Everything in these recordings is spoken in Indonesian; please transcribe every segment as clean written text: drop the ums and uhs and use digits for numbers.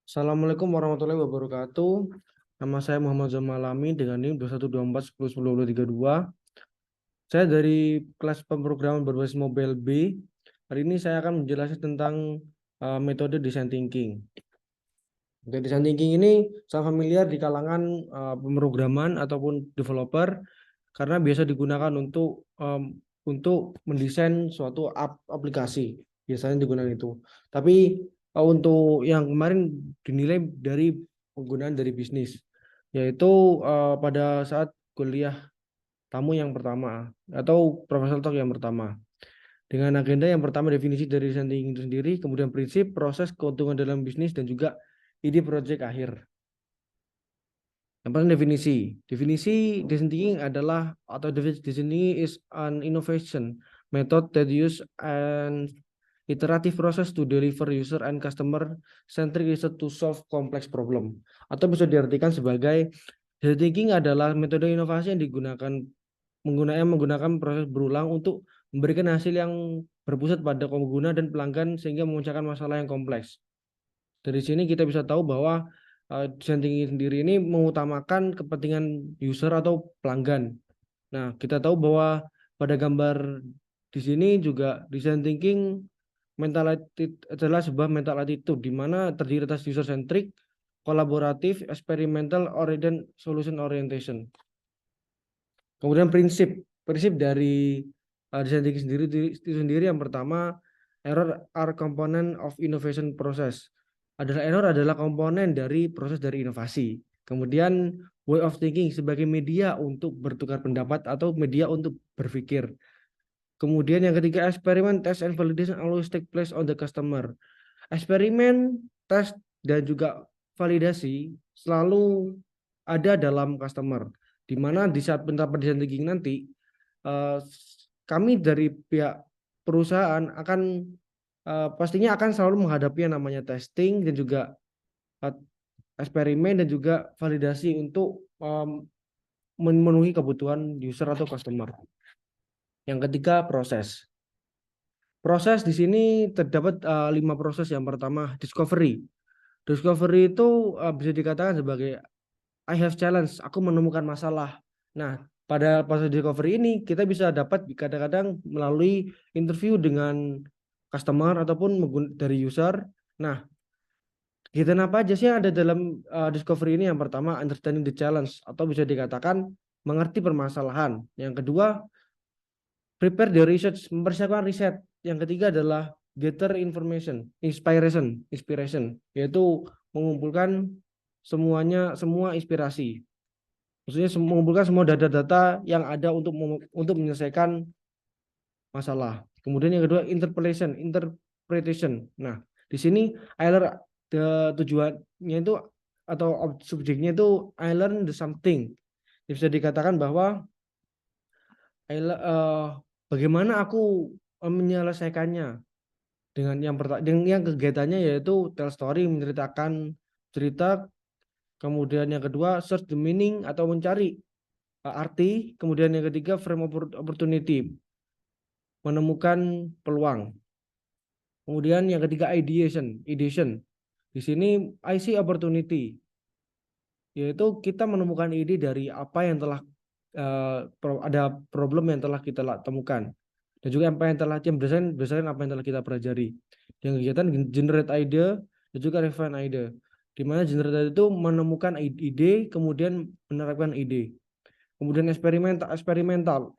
Assalamualaikum warahmatullahi wabarakatuh. Nama saya Muhammad Zamalami dengan NIM 2124101032. Saya dari kelas pemrograman berbasis Mobile B. Hari ini saya akan menjelaskan tentang metode design thinking. Metode design thinking ini sangat familiar di kalangan pemrograman ataupun developer karena biasa digunakan untuk mendesain suatu aplikasi. Biasanya digunakan itu. Tapi untuk yang kemarin dinilai dari penggunaan dari bisnis, yaitu pada saat kuliah tamu yang pertama atau professional talk yang pertama. Dengan agenda yang pertama definisi dari design thinking itu sendiri, kemudian prinsip, proses, keuntungan dalam bisnis, dan juga ide proyek akhir. Yang pertama definisi. Definisi design thinking adalah atau design thinking is an innovation method that use an iterative process to deliver user and customer centric research to solve complex problem. Atau bisa diartikan sebagai design thinking adalah metode inovasi yang menggunakan proses berulang untuk memberikan hasil yang berpusat pada pengguna dan pelanggan sehingga memecahkan masalah yang kompleks. Dari sini kita bisa tahu bahwa design thinking sendiri ini mengutamakan kepentingan user atau pelanggan. Nah, kita tahu bahwa pada gambar di sini juga design thinking mentality adalah sebuah mental attitude di mana terdiri atas user centric, kolaboratif, experimental, dan solution orientation. Kemudian prinsip dari design thinking sendiri yang pertama, error are component of innovation process. Error adalah komponen dari proses dari inovasi. Kemudian way of thinking sebagai media untuk bertukar pendapat atau media untuk berpikir. Kemudian yang ketiga, eksperimen, test, and validation always take place on the customer. Eksperimen, tes, dan juga validasi selalu ada dalam customer. Di mana di saat penerapan design thinking nanti, eh, kami dari pihak perusahaan pastinya akan selalu menghadapi yang namanya testing dan juga eh, eksperimen dan juga validasi untuk memenuhi kebutuhan user atau customer. Yang ketiga, proses. Proses di sini terdapat 5 proses. Yang pertama, discovery. Discovery itu bisa dikatakan sebagai I have challenge, aku menemukan masalah. Nah, pada proses discovery ini kita bisa dapat kadang-kadang melalui interview dengan customer ataupun dari user. Nah, kegiatan apa aja sih yang ada dalam discovery ini? Yang pertama, understanding the challenge atau bisa dikatakan mengerti permasalahan. Yang kedua, prepare the research, mempersiapkan riset. Yang ketiga adalah gather information, inspiration, yaitu mengumpulkan semua inspirasi. Maksudnya mengumpulkan semua data-data yang ada untuk menyelesaikan masalah. Kemudian yang kedua interpretation. Nah, di sini tujuannya itu atau subjeknya itu I learn the something. Bisa dikatakan bahwa bagaimana aku menyelesaikannya dengan yang kegiatannya yaitu tell story, menceritakan cerita. Kemudian yang kedua search the meaning atau mencari arti. Kemudian yang ketiga frame opportunity, menemukan peluang. Kemudian yang ketiga ideation. Di sini I see opportunity, yaitu kita menemukan ide dari apa yang telah ada problem yang telah kita temukan dan juga apa yang telah berdasarkan apa yang telah kita pelajari. Yang kegiatan generate idea dan juga refine idea. Di mana generate itu menemukan ide kemudian menerapkan ide. Kemudian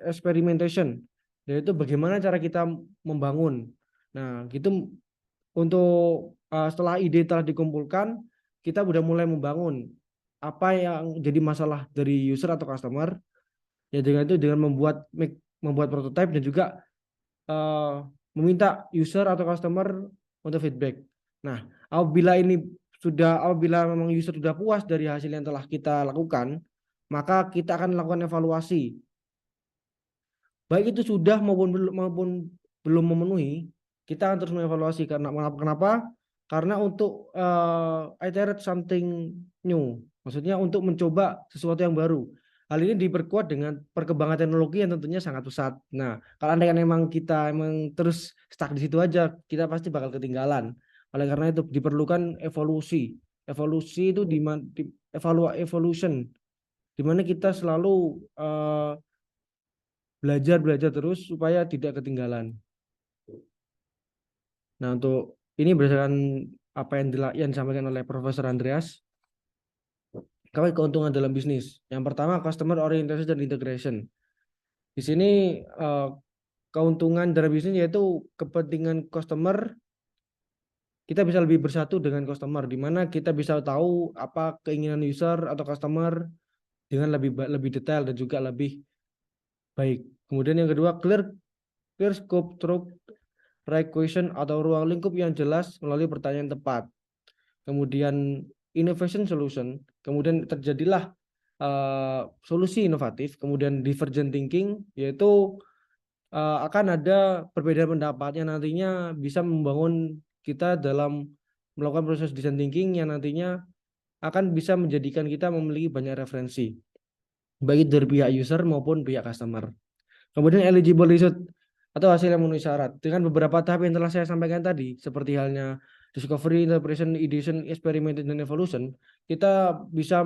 experimentation, yaitu bagaimana cara kita membangun. Nah, gitu untuk setelah ide telah dikumpulkan, kita sudah mulai membangun apa yang jadi masalah dari user atau customer. Ya dengan itu dengan membuat prototipe dan juga uh, meminta user atau customer untuk feedback. Nah, apabila memang user sudah puas dari hasil yang telah kita lakukan, maka kita akan melakukan evaluasi. Baik itu sudah maupun belum memenuhi, kita akan terus mengevaluasi karena kenapa? Karena untuk iterate something new, maksudnya untuk mencoba sesuatu yang baru. Hal ini diperkuat dengan perkembangan teknologi yang tentunya sangat pesat. Nah, kalau andaikan memang kita terus stuck di situ aja, kita pasti bakal ketinggalan. Oleh karena itu diperlukan evolusi. Evolusi itu evolution, di mana kita selalu belajar terus supaya tidak ketinggalan. Nah, untuk ini berdasarkan apa yang disampaikan oleh Profesor Andreas, keuntungan dalam bisnis. Yang pertama, customer orientation dan integration. Di sini keuntungan dalam bisnis yaitu kepentingan customer, kita bisa lebih bersatu dengan customer, di mana kita bisa tahu apa keinginan user atau customer dengan lebih detail dan juga lebih baik. Kemudian yang kedua, clear scope through right question atau ruang lingkup yang jelas melalui pertanyaan tepat. Kemudian innovation solution, kemudian terjadilah solusi inovatif. Kemudian divergent thinking, yaitu akan ada perbedaan pendapat yang nantinya bisa membangun kita dalam melakukan proses design thinking yang nantinya akan bisa menjadikan kita memiliki banyak referensi, baik dari pihak user maupun pihak customer. Kemudian eligible result atau hasil yang memenuhi syarat. Dengan beberapa tahap yang telah saya sampaikan tadi, seperti halnya discovery, interpretation, ideation, experimentation, dan evolution, kita bisa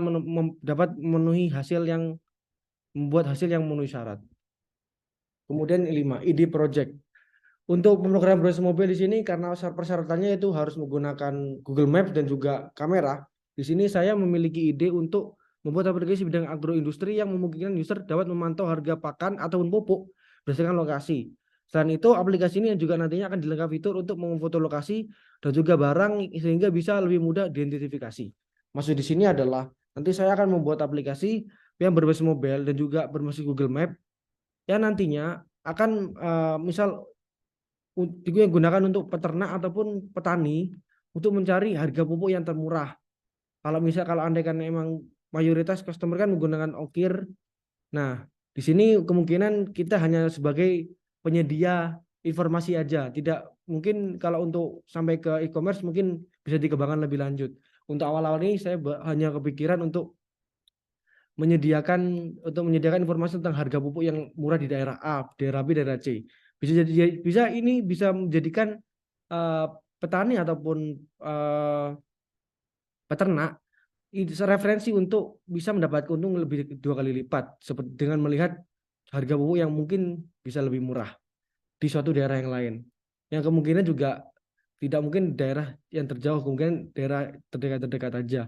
dapat memenuhi hasil yang membuat hasil yang memenuhi syarat. Kemudian 5, ID project. Untuk pemrograman berbasis mobil di sini karena persyaratannya itu harus menggunakan Google Maps dan juga kamera. Di sini saya memiliki ide untuk membuat aplikasi bidang agroindustri yang memungkinkan user dapat memantau harga pakan ataupun pupuk berdasarkan lokasi. Selain itu, aplikasi ini juga nantinya akan dilengkapi fitur untuk memfoto lokasi dan juga barang sehingga bisa lebih mudah diidentifikasi. Maksud di sini adalah nanti saya akan membuat aplikasi yang berbasis mobile dan juga berbasis Google Maps yang nantinya akan misal digunakan untuk peternak ataupun petani untuk mencari harga pupuk yang termurah. Kalau andai kan memang mayoritas customer kan menggunakan ongkir. Nah, di sini kemungkinan kita hanya sebagai penyedia informasi aja. Tidak mungkin kalau untuk sampai ke e-commerce mungkin bisa dikembangkan lebih lanjut. Untuk awal-awal ini saya hanya kepikiran untuk menyediakan informasi tentang harga pupuk yang murah di daerah A, daerah B, daerah C. Bisa menjadikan petani ataupun peternak referensi untuk bisa mendapat keuntungan lebih 2 kali lipat seperti dengan melihat harga pupuk yang mungkin bisa lebih murah di suatu daerah yang lain. Yang kemungkinan juga tidak mungkin daerah yang terjauh, kemungkinan daerah terdekat-terdekat aja.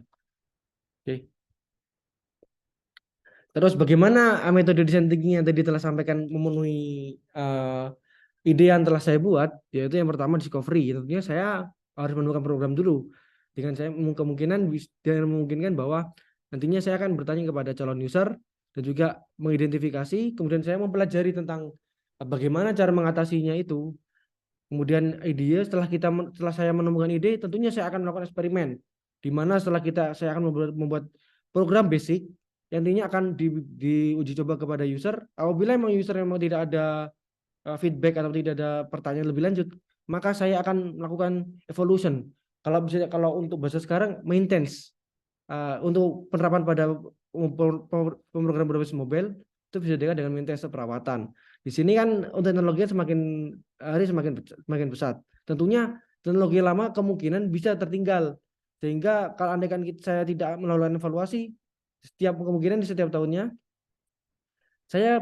Oke. Terus bagaimana metode desain thinking yang tadi telah sampaikan memenuhi ide yang telah saya buat, yaitu yang pertama discovery. Tentunya saya harus menemukan program dulu. Dengan saya memungkinkan bahwa nantinya saya akan bertanya kepada calon user dan juga mengidentifikasi, kemudian saya mempelajari tentang bagaimana cara mengatasinya itu. Kemudian setelah saya menemukan ide, tentunya saya akan melakukan eksperimen. Di mana saya akan membuat program basic yang nantinya akan diuji coba kepada user. Apabila memang user memang tidak ada feedback atau tidak ada pertanyaan lebih lanjut, maka saya akan melakukan evolution. Kalau untuk bahasa sekarang maintenance. Untuk penerapan pada pemrograman berbasis mobile itu bisa dengan maintenance perawatan. Di sini kan untuk teknologi semakin hari semakin pesat. Tentunya teknologi lama kemungkinan bisa tertinggal. Sehingga kalau andaikan saya tidak melakukan evaluasi di setiap tahunnya, saya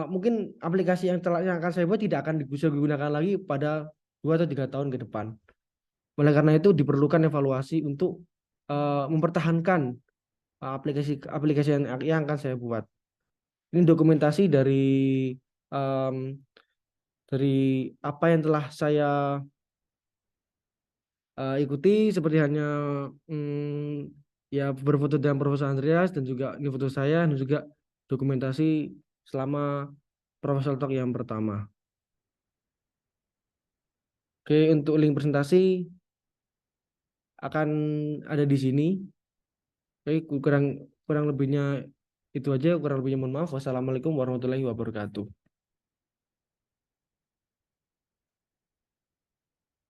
mungkin aplikasi yang akan saya buat tidak akan bisa digunakan lagi pada 2 atau 3 tahun ke depan. Oleh karena itu diperlukan evaluasi untuk mempertahankan aplikasi yang akan saya buat. Ini dokumentasi dari apa yang telah saya ikuti, seperti hanya ya berfoto dengan Profesor Andreas dan juga ini foto saya dan juga dokumentasi selama Profesor Talk yang pertama. Oke, untuk link presentasi akan ada di sini. Oke, kurang lebihnya itu aja. Kurang lebihnya mohon maaf. Wassalamualaikum warahmatullahi wabarakatuh.